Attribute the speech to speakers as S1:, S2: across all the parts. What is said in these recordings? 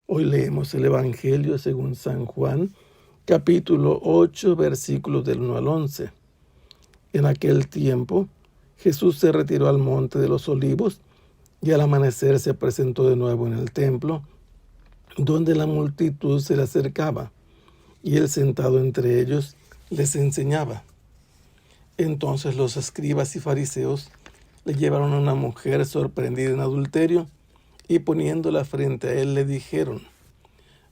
S1: Hoy leemos el Evangelio según San Juan, capítulo 8, versículos del 1 al 11. En aquel tiempo, Jesús se retiró al monte de los olivos y al amanecer se presentó de nuevo en el templo, donde la multitud se le acercaba, y él sentado entre ellos les enseñaba. Entonces los escribas y fariseos le llevaron a una mujer sorprendida en adulterio, y poniéndola frente a él le dijeron: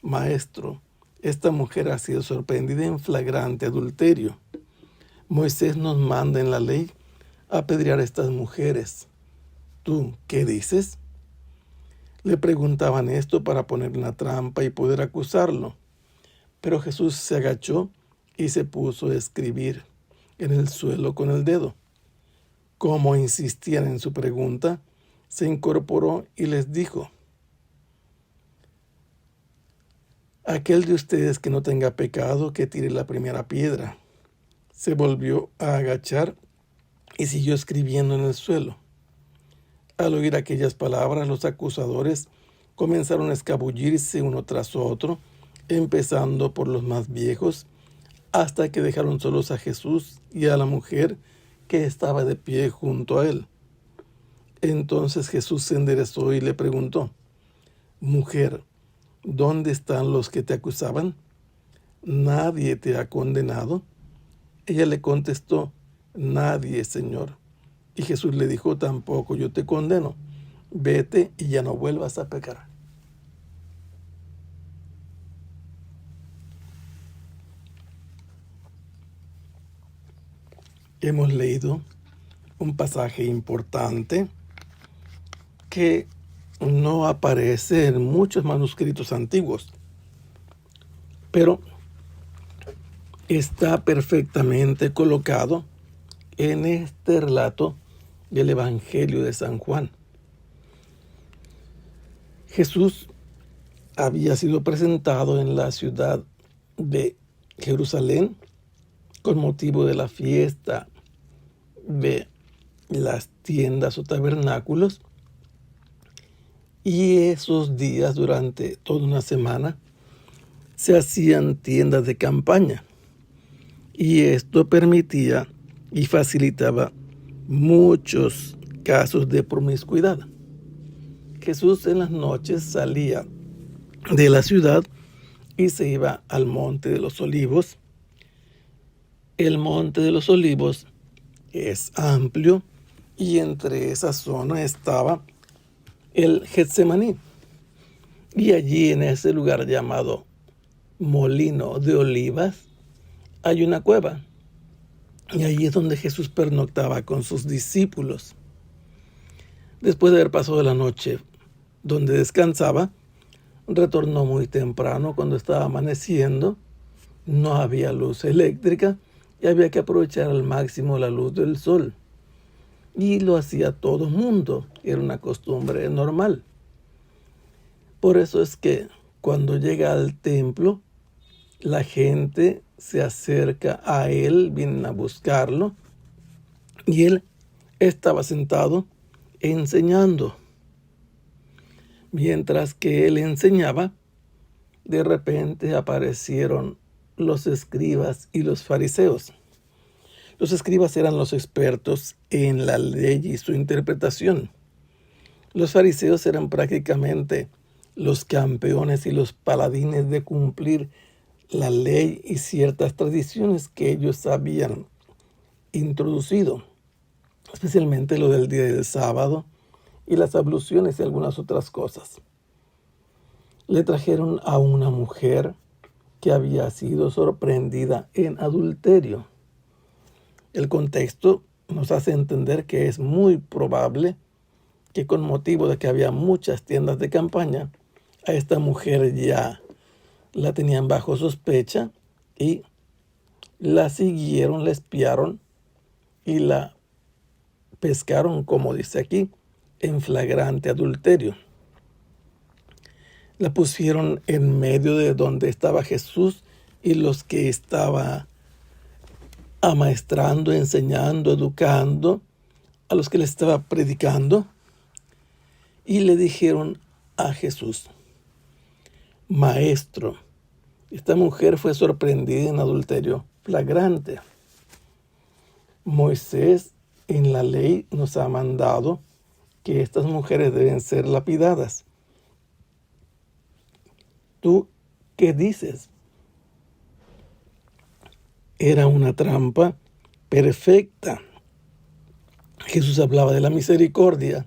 S1: Maestro, esta mujer ha sido sorprendida en flagrante adulterio. Moisés nos manda en la ley apedrear a estas mujeres. ¿Tú qué dices? Le preguntaban esto para ponerle una trampa y poder acusarlo. Pero Jesús se agachó y se puso a escribir en el suelo con el dedo. Como insistían en su pregunta, se incorporó y les dijo: Aquel de ustedes que no tenga pecado, que tire la primera piedra. Se volvió a agachar y siguió escribiendo en el suelo. Al oír aquellas palabras, los acusadores comenzaron a escabullirse uno tras otro, empezando por los más viejos, hasta que dejaron solos a Jesús y a la mujer que estaba de pie junto a él. Entonces Jesús se enderezó y le preguntó: Mujer, ¿dónde están los que te acusaban? ¿Nadie te ha condenado? Ella le contestó: Nadie, Señor. Y Jesús le dijo: Tampoco yo te condeno. Vete y ya no vuelvas a pecar. Hemos leído un pasaje importante que no aparece en muchos manuscritos antiguos, pero está perfectamente colocado en este relato del Evangelio de San Juan. Jesús había sido presentado en la ciudad de Jerusalén con motivo de la fiesta de las tiendas o tabernáculos, y esos días, durante toda una semana, se hacían tiendas de campaña, y esto permitía y facilitaba muchos casos de promiscuidad. Jesús en las noches salía de la ciudad y se iba al Monte de los Olivos. El Monte de los Olivos es amplio y entre esa zona estaba el Getsemaní. Y allí, en ese lugar llamado Molino de Olivas, hay una cueva. Y allí es donde Jesús pernoctaba con sus discípulos. Después de haber pasado la noche donde descansaba, retornó muy temprano cuando estaba amaneciendo. No había luz eléctrica y había que aprovechar al máximo la luz del sol. Y lo hacía todo el mundo, era una costumbre normal. Por eso es que cuando llega al templo, la gente se acerca a él, vienen a buscarlo, y él estaba sentado enseñando. Mientras que él enseñaba, de repente aparecieron los escribas y los fariseos. Los escribas eran los expertos en la ley y su interpretación. Los fariseos eran prácticamente los campeones y los paladines de cumplir la ley y ciertas tradiciones que ellos habían introducido, especialmente lo del día del sábado y las abluciones y algunas otras cosas. Le trajeron a una mujer que había sido sorprendida en adulterio. El contexto nos hace entender que es muy probable que, con motivo de que había muchas tiendas de campaña, a esta mujer ya la tenían bajo sospecha y la siguieron, la espiaron y la pescaron, como dice aquí, en flagrante adulterio. La pusieron en medio de donde estaba Jesús y los que estaba amaestrando, enseñando, educando, a los que le estaba predicando, y le dijeron a Jesús: Maestro, esta mujer fue sorprendida en adulterio flagrante. Moisés en la ley nos ha mandado que estas mujeres deben ser lapidadas. ¿Tú qué dices? Era una trampa perfecta. Jesús hablaba de la misericordia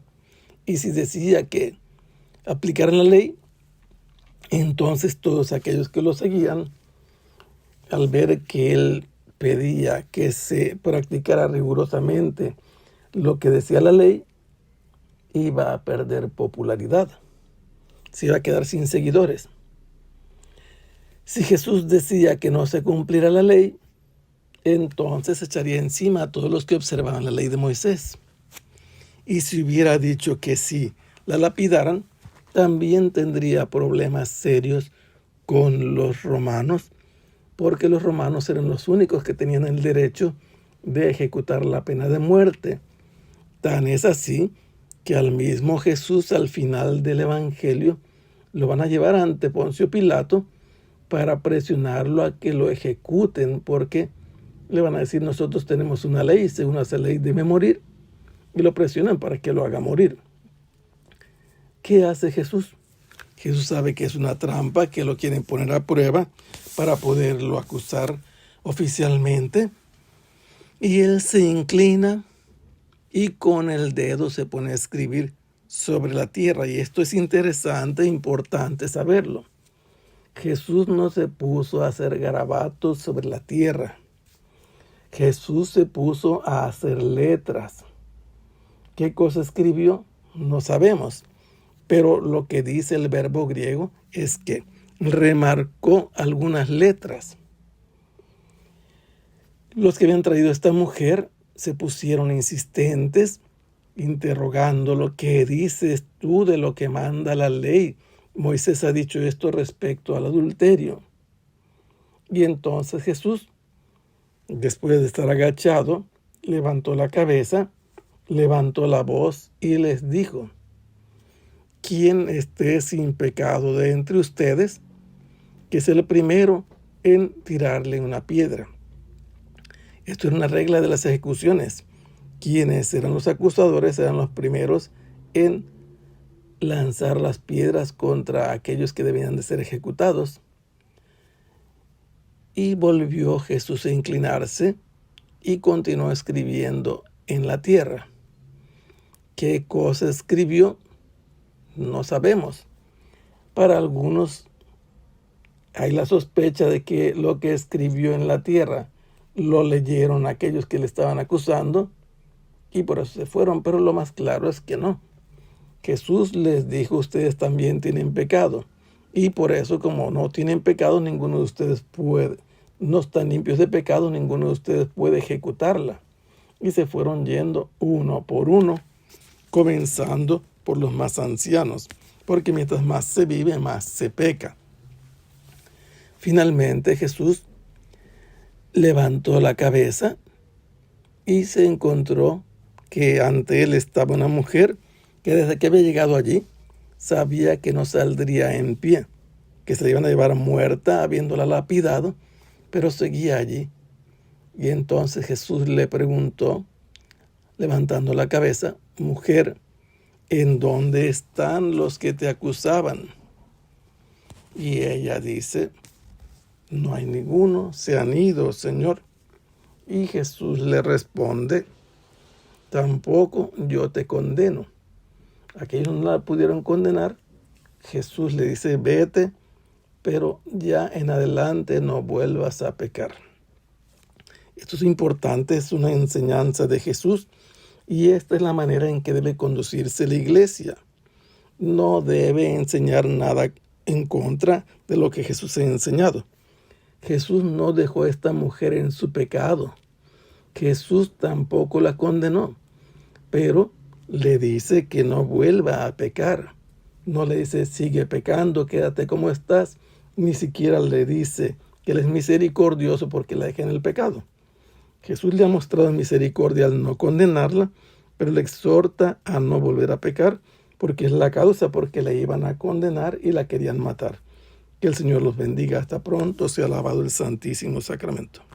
S1: y si decía que aplicaran la ley, entonces todos aquellos que lo seguían, al ver que él pedía que se practicara rigurosamente lo que decía la ley, iba a perder popularidad, se iba a quedar sin seguidores. Si Jesús decía que no se cumpliera la ley, entonces echaría encima a todos los que observaban la ley de Moisés. Y si hubiera dicho que sí la lapidaran, también tendría problemas serios con los romanos, porque los romanos eran los únicos que tenían el derecho de ejecutar la pena de muerte. Tan es así que al mismo Jesús, al final del Evangelio, lo van a llevar ante Poncio Pilato para presionarlo a que lo ejecuten, porque le van a decir: nosotros tenemos una ley, según esa ley debe morir, y lo presionan para que lo haga morir. ¿Qué hace Jesús? Jesús sabe que es una trampa, que lo quieren poner a prueba para poderlo acusar oficialmente, y él se inclina y con el dedo se pone a escribir sobre la tierra. Y esto es interesante e importante saberlo. Jesús no se puso a hacer garabatos sobre la tierra. Jesús se puso a hacer letras. ¿Qué cosa escribió? No sabemos. Pero lo que dice el verbo griego es que remarcó algunas letras. Los que habían traído a esta mujer se pusieron insistentes, interrogándolo: ¿qué dices tú de lo que manda la ley? Moisés ha dicho esto respecto al adulterio. Y entonces Jesús, después de estar agachado, levantó la cabeza, levantó la voz y les dijo: quien esté sin pecado de entre ustedes, que es el primero en tirarle una piedra. Esto era una regla de las ejecuciones. Quienes eran los acusadores eran los primeros en lanzar las piedras contra aquellos que debían de ser ejecutados. Y volvió Jesús a inclinarse y continuó escribiendo en la tierra. ¿Qué cosa escribió? No sabemos. Para algunos hay la sospecha de que lo que escribió en la tierra lo leyeron aquellos que le estaban acusando y por eso se fueron, pero lo más claro es que no. Jesús les dijo: ustedes también tienen pecado, y por eso, como no tienen pecado, ninguno de ustedes puede, no están limpios de pecado, ninguno de ustedes puede ejecutarla. Y se fueron yendo uno por uno, comenzando por los más ancianos, porque mientras más se vive, más se peca. Finalmente Jesús levantó la cabeza y se encontró que ante él estaba una mujer que desde que había llegado allí sabía que no saldría en pie, que se la iban a llevar muerta habiéndola lapidado, pero seguía allí. Y entonces Jesús le preguntó, levantando la cabeza: mujer, ¿en dónde están los que te acusaban? Y ella dice: no hay ninguno, se han ido, Señor. Y Jesús le responde: tampoco yo te condeno. Aquellos no la pudieron condenar. Jesús le dice: vete, pero ya en adelante no vuelvas a pecar. Esto es importante, es una enseñanza de Jesús, y esta es la manera en que debe conducirse la iglesia. No debe enseñar nada en contra de lo que Jesús ha enseñado. Jesús no dejó a esta mujer en su pecado. Jesús tampoco la condenó, pero le dice que no vuelva a pecar. No le dice: sigue pecando, quédate como estás. Ni siquiera le dice que Él es misericordioso porque la deja en el pecado. Jesús le ha mostrado misericordia al no condenarla, pero le exhorta a no volver a pecar, porque es la causa porque la iban a condenar y la querían matar. Que el Señor los bendiga. Hasta pronto. Sea alabado el Santísimo Sacramento.